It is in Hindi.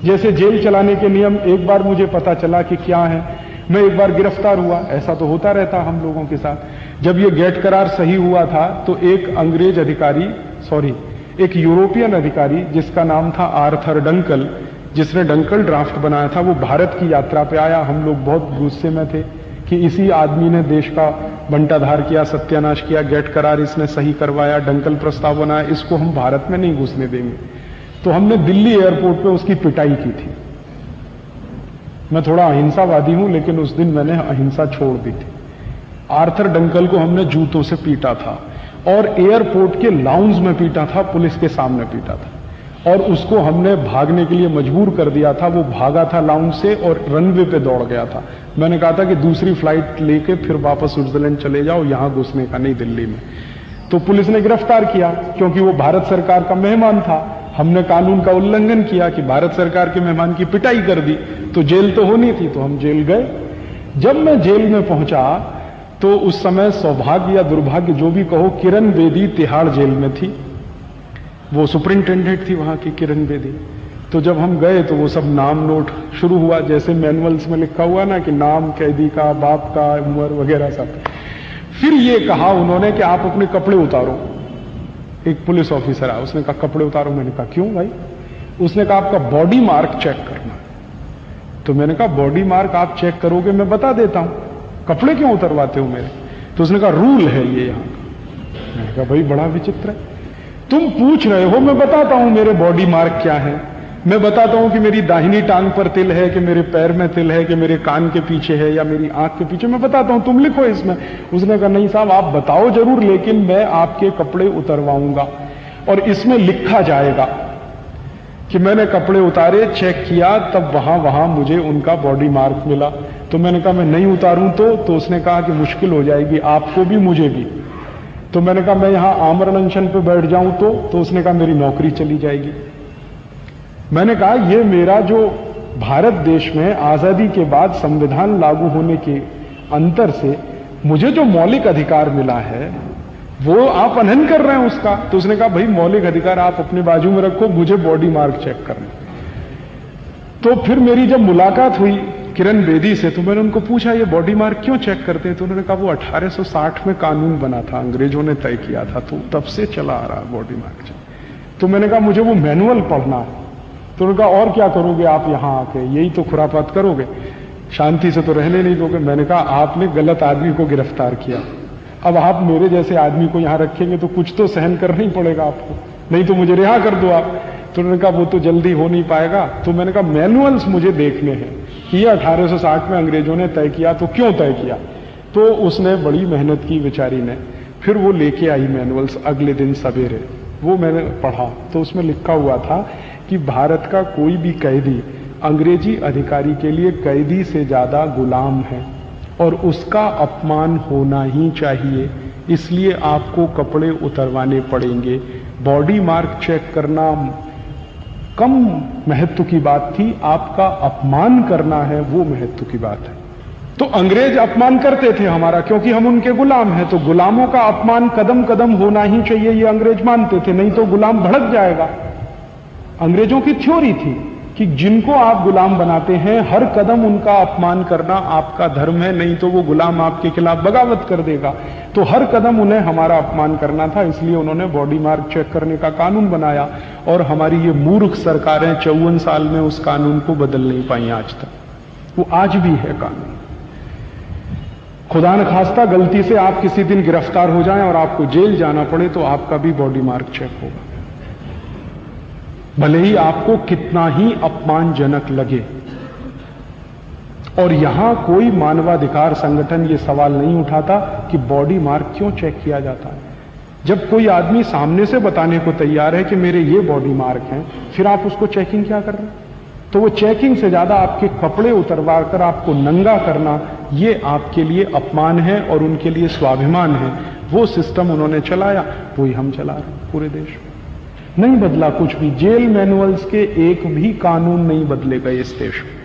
जैसे जेल चलाने के नियम एक बार मुझे पता चला कि क्या है, मैं एक बार गिरफ्तार हुआ, ऐसा तो होता रहता हम लोगों के साथ। जब ये गेट करार सही हुआ था तो एक अंग्रेज अधिकारी, एक यूरोपियन अधिकारी जिसका नाम था आर्थर डंकल, जिसने डंकल ड्राफ्ट बनाया था, वो भारत की यात्रा पे आया। हम लोग बहुत गुस्से में थे कि इसी आदमी ने देश का बंटाधार किया, सत्यानाश किया, गेट करार इसने सही करवाया, डंकल प्रस्ताव बनाया, इसको हम भारत में नहीं घुसने देंगे। तो हमने दिल्ली एयरपोर्ट पे उसकी पिटाई की थी। मैं थोड़ा अहिंसावादी हूं, लेकिन उस दिन मैंने अहिंसा छोड़ दी थी। आर्थर डंकल को हमने जूतों से पीटा था और एयरपोर्ट के लाउंज में पीटा था, पुलिस के सामने पीटा था, और उसको हमने भागने के लिए मजबूर कर दिया था। वो भागा था लाउंज से और रनवे पे दौड़ गया था। मैंने कहा था कि दूसरी फ्लाइट लेके फिर वापस स्विट्जरलैंड चले जाओ, यहां घुसने का नहीं दिल्ली में। तो पुलिस ने गिरफ्तार किया क्योंकि वो भारत सरकार का मेहमान था। हमने कानून का उल्लंघन किया कि भारत सरकार के मेहमान की पिटाई कर दी, तो जेल तो होनी थी, तो हम जेल गए। जब मैं जेल में पहुंचा तो उस समय सौभाग्य या दुर्भाग्य जो भी कहो, किरण बेदी तिहाड़ जेल में थी। वो सुपरिंटेंडेंट थी वहां की, किरण बेदी। तो जब हम गए तो वो सब नाम नोट शुरू हुआ, जैसे मैनुअल्स में लिखा हुआ ना कि नाम कैदी का, बाप का, उम्र वगैरह सब। फिर ये कहा उन्होंने कि आप अपने कपड़े उतारो। एक पुलिस ऑफिसर आया, उसने कहा कपड़े उतारो। मैंने कहा क्यों भाई? उसने कहा आपका बॉडी मार्क चेक करना। तो मैंने कहा बॉडी मार्क आप चेक करोगे, मैं बता देता हूं, कपड़े क्यों उतरवाते हो मेरे? तो उसने कहा रूल है ये यहां का। मैंने कहा भाई बड़ा विचित्र है, तुम पूछ रहे हो, मैं बताता हूं मेरे बॉडी मार्क क्या है। मैं बताता हूं कि मेरी दाहिनी टांग पर तिल है, कि मेरे पैर में तिल है, कि मेरे कान के पीछे है या मेरी आंख के पीछे, मैं बताता हूं, तुम लिखो इसमें। उसने कहा नहीं साहब आप बताओ जरूर, लेकिन मैं आपके कपड़े उतरवाऊंगा और इसमें लिखा जाएगा कि मैंने कपड़े उतारे, चेक किया, तब वहां मुझे उनका बॉडी मार्क मिला। तो मैंने कहा मैं नहीं उतारूं तो उसने कहा कि मुश्किल हो जाएगी आपको भी मुझे भी। तो मैंने कहा मैं यहां आमरण अनशन पे बैठ जाऊं तो उसने कहा मेरी नौकरी चली जाएगी। मैंने कहा ये मेरा जो भारत देश में आजादी के बाद संविधान लागू होने के अंतर से मुझे जो मौलिक अधिकार मिला है वो आप अनहन कर रहे हैं उसका। तो उसने कहा भाई मौलिक अधिकार आप अपने बाजू में रखो, मुझे बॉडी मार्क चेक करना। तो फिर मेरी जब मुलाकात हुई किरण बेदी से तो मैंने उनको पूछा ये बॉडी मार्क क्यों चेक करते हैं? तो उन्होंने कहा वो 1860 में कानून बना था, अंग्रेजों ने तय किया था, तो तब से चला आ रहा बॉडी मार्क चेक। तो मैंने कहा मुझे वो मैनुअल पढ़ना है। तो उन्होंने कहा और क्या करोगे आप यहां आके, यही तो खुरापात करोगे, शांति से तो रहने नहीं दोगे। मैंने कहा आपने गलत आदमी को गिरफ्तार किया, अब आप मेरे जैसे आदमी को यहां रखेंगे तो कुछ तो सहन करना ही पड़ेगा आपको, नहीं तो मुझे रिहा कर दो आप। तो उन्होंने कहा वो तो जल्दी हो नहीं पाएगा। तो मैंने कहा मैनुअल्स मुझे देखने हैं कि ये 1860 में अंग्रेजों ने तय किया, तो क्यों तय किया? तो उसने बड़ी मेहनत की बेचारी ने, फिर वो लेके आई मैनुअल्स अगले दिन सवेरे। वो मैंने पढ़ा तो उसमें लिखा हुआ था कि भारत का कोई भी कैदी अंग्रेजी अधिकारी के लिए कैदी से ज्यादा गुलाम है और उसका अपमान होना ही चाहिए, इसलिए आपको कपड़े उतरवाने पड़ेंगे। बॉडी मार्क चेक करना कम महत्व की बात थी, आपका अपमान करना है वो महत्व की बात है। तो अंग्रेज अपमान करते थे हमारा क्योंकि हम उनके गुलाम हैं, तो गुलामों का अपमान कदम कदम होना ही चाहिए ये अंग्रेज मानते थे, नहीं तो गुलाम भड़क जाएगा। अंग्रेजों की थ्योरी थी कि जिनको आप गुलाम बनाते हैं हर कदम उनका अपमान करना आपका धर्म है, नहीं तो वो गुलाम आपके खिलाफ बगावत कर देगा। तो हर कदम उन्हें हमारा अपमान करना था, इसलिए उन्होंने बॉडी मार्क चेक करने का कानून बनाया। और हमारी ये मूर्ख सरकारें 54 साल में उस कानून को बदल नहीं पाई आज तक, वो आज भी है कानून। खुदा न खास्ता गलती से आप किसी दिन गिरफ्तार हो जाएं और आपको जेल जाना पड़े तो आपका भी बॉडी मार्क चेक होगा, भले ही आपको कितना ही अपमानजनक लगे। और यहां कोई मानवाधिकार संगठन ये सवाल नहीं उठाता कि बॉडी मार्क क्यों चेक किया जाता है। जब कोई आदमी सामने से बताने को तैयार है कि मेरे ये बॉडी मार्क हैं, फिर आप उसको चेकिंग क्या कर रहे हैं? तो वो चेकिंग से ज्यादा आपके कपड़े उतरवा कर आपको नंगा करना, ये आपके लिए अपमान है और उनके लिए स्वाभिमान है। वो सिस्टम उन्होंने चलाया, वही हम चला रहे हैं पूरे देश में। नहीं बदला कुछ भी, जेल मैनुअल्स के एक भी कानून नहीं बदले गए इस देश में।